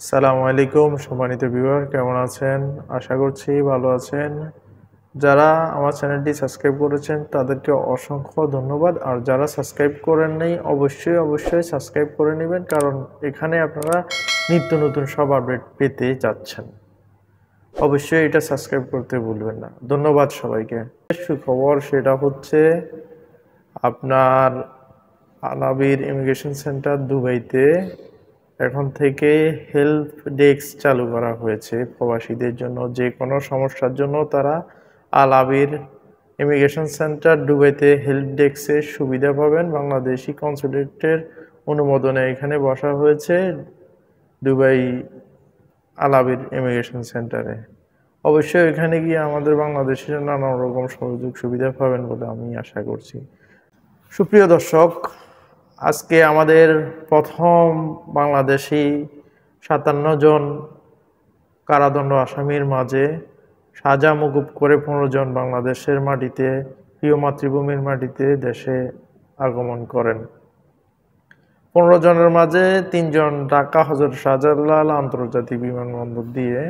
আসসালামু আলাইকুম সম্মানিত ভিউয়ার, কেমন আছেন? আশা করছি ভালো আছেন। যারা আমার চ্যানেলটি সাবস্ক্রাইব করেছেন তাদেরকে অসংখ্য ধন্যবাদ। আর যারা সাবস্ক্রাইব করেন নাই অবশ্যই সাবস্ক্রাইব করে নেবেন, কারণ এখানে আপনারা নিত্য নতুন সব আপডেট পেতে যাচ্ছেন। অবশ্যই এটা সাবস্ক্রাইব করতে ভুলবেন না। ধন্যবাদ সবাইকে। সুখবর সেটা হচ্ছে আপনার আলাবির ইমিগ্রেশন সেন্টার দুবাইতে এখন থেকে হেল্প ডেস্ক চালু করা হয়েছে প্রবাসীদের জন্য। যে কোনো সমস্যার জন্য তারা আল আবির ইমিগ্রেশন সেন্টার দুবাইতে হেল্প ডেস্কের সুবিধা পাবেন। বাংলাদেশি কনসুলেটের অনুমোদনে এখানে বসা হয়েছে দুবাই আল আবির ইমিগ্রেশন সেন্টারে। অবশ্যই এখানে গিয়ে আমাদের বাংলাদেশিরা নানা রকম সুযোগ সুবিধা পাবেন বলে আমি আশা করছি। সুপ্রিয় দর্শক, আজকে আমাদের প্রথম বাংলাদেশি ৫৭ জন কারাদণ্ড আসামির মাঝে সাজা মকুব করে ১৫ জন বাংলাদেশের মাটিতে, প্রিয় মাতৃভূমির মাটিতে দেশে আগমন করেন। ১৫ জনের মাঝে ৩ জন ঢাকা হযরত শাহজালাল আন্তর্জাতিক বিমানবন্দর দিয়ে,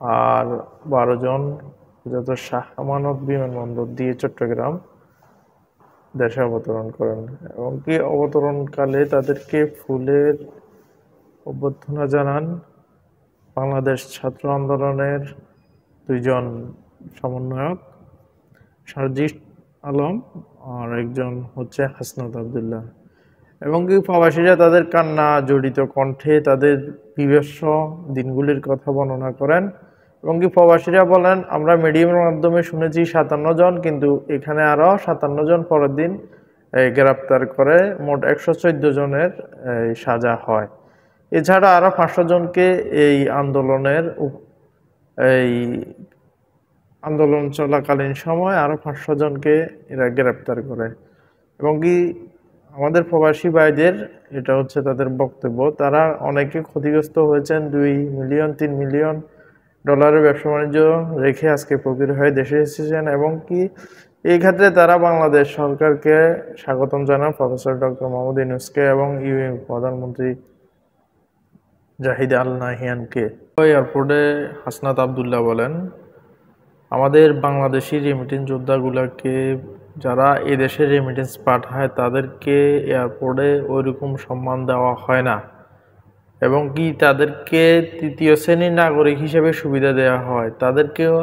আর ১২ জন হযরত শাহ আমানত বিমানবন্দর দিয়ে চট্টগ্রাম দেশে অবতরণ করেন। এবং কি অবতরণকালে তাদেরকে ফুলের অভ্যর্থনা জানান বাংলাদেশ ছাত্র আন্দোলনের ২ জন সমন্বয়ক, সার্জিস আলম আর একজন হচ্ছে হাসনাত আবদুল্লাহ। এবং কি প্রবাসীরা তাদের কান্না জড়িত কণ্ঠে তাদের বিভৎস দিনগুলির কথা বর্ণনা করেন। এবং কি প্রবাসীরা বলেন, আমরা মিডিয়ামের মাধ্যমে শুনেছি ৫৭ জন, কিন্তু এখানে আরও ৫৭ জন পরের দিন গ্রেপ্তার করে মোট ১১৪ জনের সাজা হয়। এছাড়া আরও ৫০০ জনকে এই আন্দোলন চলাকালীন সময় আরও ৫০০ জনকে এরা গ্রেপ্তার করে। এবং কি আমাদের প্রবাসী ভাইদের এটা হচ্ছে তাদের বক্তব্য, তারা অনেকে ক্ষতিগ্রস্ত হয়েছেন। ২ মিলিয়ন ৩ মিলিয়ন ডলারের ব্যবসা বাণিজ্য রেখে আজকে ফকির হয়ে দেশে এসেছেন। এবং কি এই ক্ষেত্রে তারা বাংলাদেশ সরকারকে স্বাগতম জানান, প্রফেসর ডক্টর মোহাম্মদ ইউনূসকে এবং প্রধানমন্ত্রী জাহিদ আল নাহিয়ানকে। এয়ারপোর্টে হাসনাত আবদুল্লাহ বলেন, আমাদের বাংলাদেশি রেমিটেন্স যোদ্ধাগুলোকে যারা এদেশে রেমিটেন্স পাঠায় তাদেরকে এয়ারপোর্টে ওইরকম সম্মান দেওয়া হয় না। এবং কি তাদেরকে তৃতীয় শ্রেণীর নাগরিক হিসেবে সুবিধা দেওয়া হয়। তাদেরকেও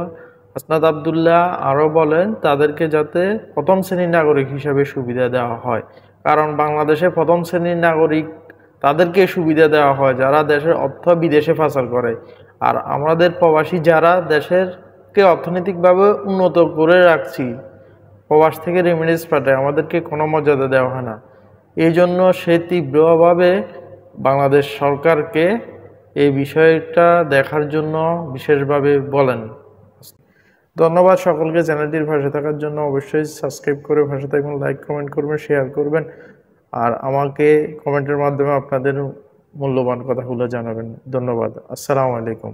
হাসনাত আবদুল্লাহ আরও বলেন তাদেরকে যাতে প্রথম শ্রেণীর নাগরিক হিসেবে সুবিধা দেওয়া হয়, কারণ বাংলাদেশে প্রথম শ্রেণীর নাগরিক তাদেরকে সুবিধা দেওয়া হয় যারা দেশের অর্থ বিদেশে পাচার করে। আর আমাদের প্রবাসী যারা দেশেরকে অর্থনৈতিকভাবে উন্নত করে রাখছি, প্রবাস থেকে রেমিটেন্স পাঠায়, আমাদেরকে কোনো মর্যাদা দেওয়া হয় না। এই জন্য সে তীব্রভাবে বাংলাদেশ সরকারকে এই বিষয়টা দেখার জন্য বিশেষভাবে বলেন। ধন্যবাদ সকলকে চ্যানেলটির পাশে থাকার জন্য। অবশ্যই সাবস্ক্রাইব করে পাশে থাকবেন, লাইক কমেন্ট করবেন, শেয়ার করবেন, আর আমাকে কমেন্টের মাধ্যমে আপনাদের মূল্যবান কথাগুলো জানাবেন। ধন্যবাদ। আসসালামু আলাইকুম।